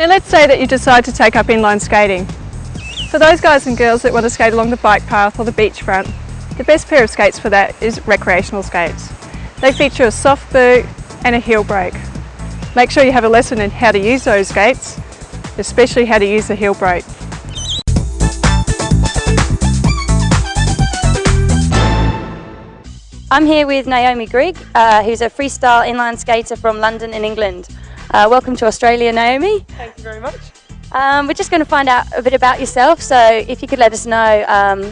Now let's say that you decide to take up inline skating. For those guys and girls that want to skate along the bike path or the beachfront, the best pair of skates for that is recreational skates. They feature a soft boot and a heel brake. Make sure you have a lesson in how to use those skates, especially how to use the heel brake. I'm here with Naomi Grigg, who's a freestyle inline skater from London in England. Welcome to Australia, Naomi. Thank you very much. We're just going to find out a bit about yourself, so if you could let us know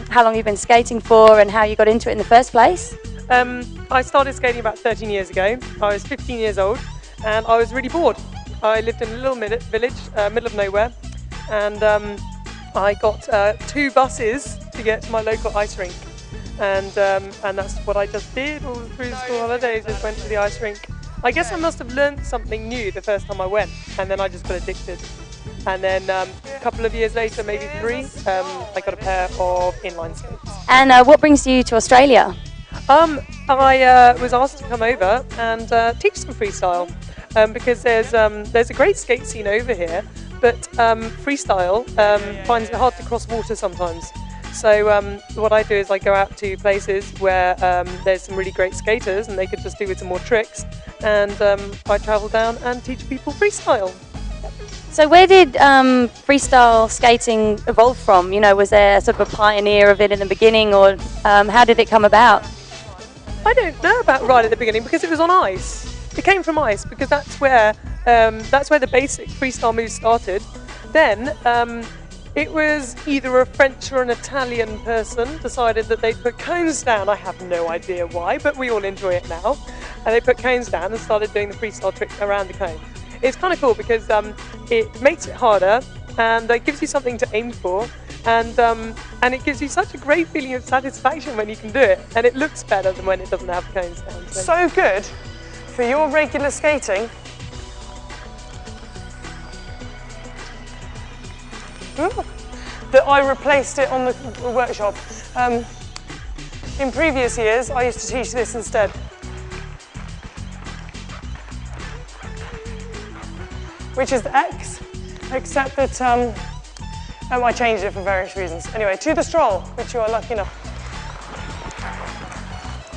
how long you've been skating for and how you got into it in the first place. I started skating about 13 years ago. I was 15 years old and I was really bored. I lived in a little village, middle of nowhere, and I got 2 buses to get to my local ice rink. And that's what I just did all through the school holidays, just went to the ice rink. I guess I must have learned something new the first time I went, and then I just got addicted. And then a couple of years later, maybe 3, I got a pair of inline skates. And what brings you to Australia? I was asked to come over and teach some freestyle because there's a great skate scene over here, but freestyle finds it hard to cross water sometimes. So what I do is I go out to places where there's some really great skaters and they could just do with some more tricks, and I travel down and teach people freestyle. So where did freestyle skating evolve from? You know, was there sort of a pioneer of it in the beginning, or how did it come about? I don't know about right at the beginning because it was on ice. It came from ice because that's where the basic freestyle moves started. Then it was either a French or an Italian person decided that they'd put cones down. I have no idea why, but we all enjoy it now. And they put cones down and started doing the freestyle trick around the cone. It's kind of cool because it makes it harder and it gives you something to aim for, and it gives you such a great feeling of satisfaction when you can do it, and it looks better than when it doesn't have cones down. So good for your regular skating. That I replaced it on the workshop. In previous years, I used to teach this instead. Which is the X, except that I changed it for various reasons. Anyway, to the stroll, which you are lucky enough.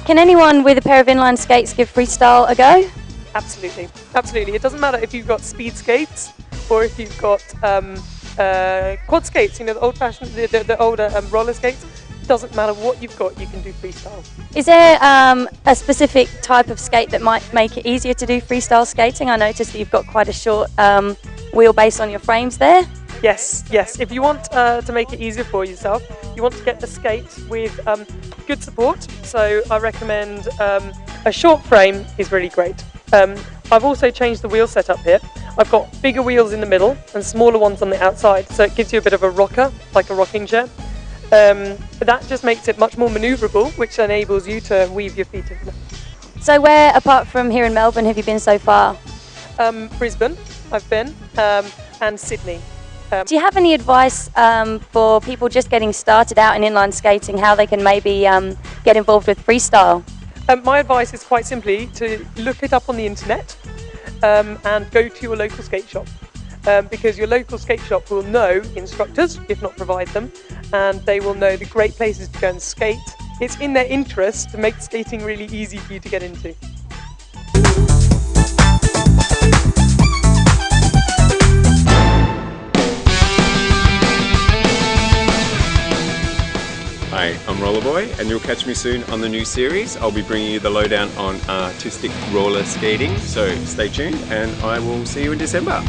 Can anyone with a pair of inline skates give freestyle a go? Absolutely, absolutely. It doesn't matter if you've got speed skates or if you've got quad skates, you know, the old-fashioned, the older roller skates. Doesn't matter what you've got, you can do freestyle. Is there a specific type of skate that might make it easier to do freestyle skating? I noticed that you've got quite a short wheelbase on your frames there. Yes, yes. If you want to make it easier for yourself, you want to get a skate with good support. So I recommend a short frame is really great. I've also changed the wheel setup here. I've got bigger wheels in the middle and smaller ones on the outside, so it gives you a bit of a rocker, like a rocking chair. But that just makes it much more manoeuvrable, which enables you to weave your feet in. So where, apart from here in Melbourne, have you been so far? Brisbane, I've been, and Sydney. Do you have any advice for people just getting started out in inline skating, how they can maybe get involved with freestyle? My advice is quite simply to look it up on the internet and go to your local skate shop. Because your local skate shop will know instructors, if not provide them, and they will know the great places to go and skate. It's in their interest to make skating really easy for you to get into. Hi, I'm Rolaboi, and you'll catch me soon on the new series. I'll be bringing you the lowdown on artistic roller skating, so stay tuned and I will see you in December.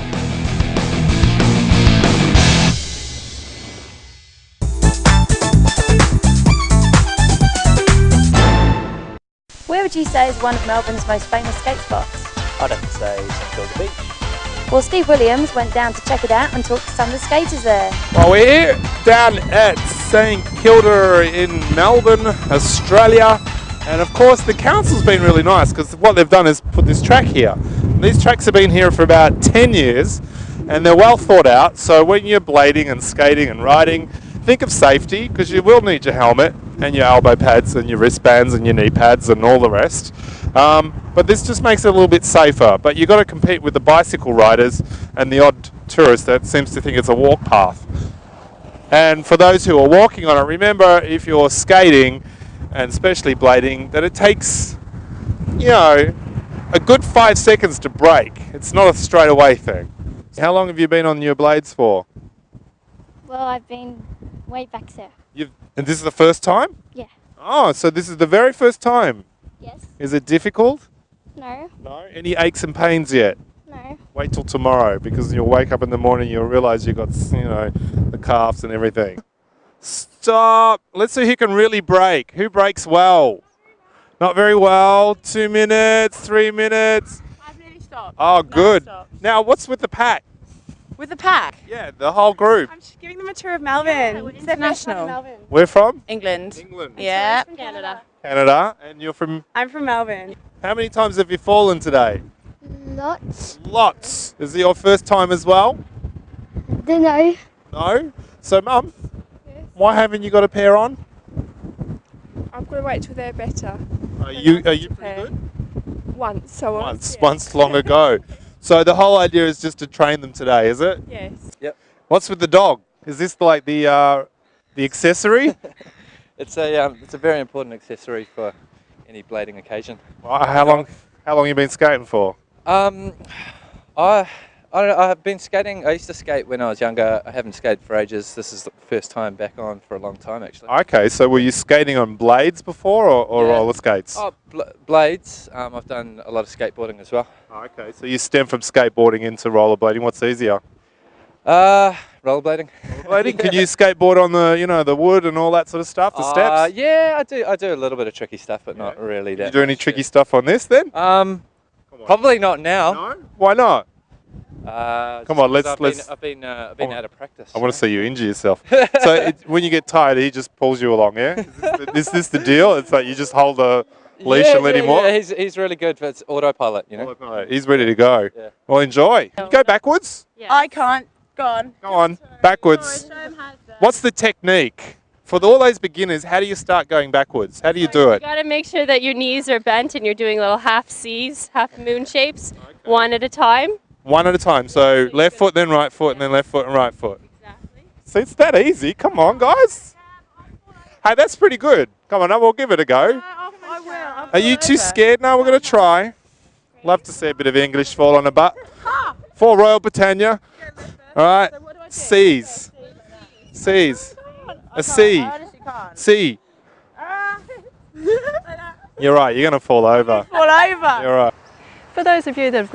Where would you say is one of Melbourne's most famous skate spots? I'd have to say St.Kilda Beach. Well, Steve Williams went down to check it out and talk to some of the skaters there. Well, we're here down at St. Kilda in Melbourne, Australia, and of course the council's been really nice because what they've done is put this track here. These tracks have been here for about 10 years and they're well thought out, so when you're blading and skating and riding, think of safety, because you will need your helmet and your elbow pads and your wristbands and your knee pads and all the rest. But this just makes it a little bit safer. But you've got to compete with the bicycle riders and the odd tourist that seems to think it's a walk path. And for those who are walking on it, remember if you're skating, and especially blading, that it takes, you know, a good 5 seconds to break. It's not a straight away thing. How long have you been on your blades for? Well, I've been way back there. And this is the first time? Yeah. Oh, so this is the very first time. Yes. Is it difficult? No. No? Any aches and pains yet? No. Wait till tomorrow, because you'll wake up in the morning and you'll realise you've got, you know, the calves and everything. Stop! Let's see who can really break. Who breaks well? Not very well. 2 minutes, 3 minutes. I've nearly stopped. Oh, good. Now, what's with the pack? With the pack? Yeah, the whole group. I'm just giving them a tour of Melbourne. It's international. We're from? England. England. Yeah. Canada. Canada. And you're from? I'm from Melbourne. How many times have you fallen today? Lots. Lots. Is it your first time as well? Dunno. No? So, Mum, why haven't you got a pair on? I'm going to wait till they're better. Are you pretty good? Once, so Once long ago. So the whole idea is just to train them today, is it? Yes. Yep. What's with the dog? Is this like the accessory? It's a very important accessory for any blading occasion. How long have you been skating for? I've been skating. I used to skate when I was younger. I haven't skated for ages. This is the first time back on for a long time, actually. Okay, so were you skating on blades before or roller skates? Oh, blades. I've done a lot of skateboarding as well. Okay, so you stem from skateboarding into rollerblading. What's easier? Rollerblading. Rollerblading? Can you skateboard on the wood and all that sort of stuff, the steps? Yeah, I do a little bit of tricky stuff, but not really that. You do any tricky stuff on this then? Probably not now. No? Why not? Come on, let's. I've been out of practice. I want to see you injure yourself. So when you get tired, he just pulls you along, yeah? Is this the deal? It's like you just hold the leash and let him walk? Yeah, he's really good. It's autopilot, you know. Autopilot. He's ready to go. Yeah. Well, enjoy. Can you go backwards? Yes. I can't. Go on. Go on, backwards. What's the technique? For all those beginners, how do you start going backwards? How do you do it? You got to make sure that your knees are bent and you're doing little half C's, half moon shapes, one at a time. One at a time. So left foot, then right foot, and then left foot and right foot. Exactly. See, it's that easy. Come on, guys. Hey, that's pretty good. Come on, we'll give it a go. I will. Are you too scared? No, we're going to try. Love to see a bit of English fall on the butt. For Royal Britannia. All right. C's. C's. A C. C. You're right. You're going to fall over. Fall over. You're right. For those of you that have got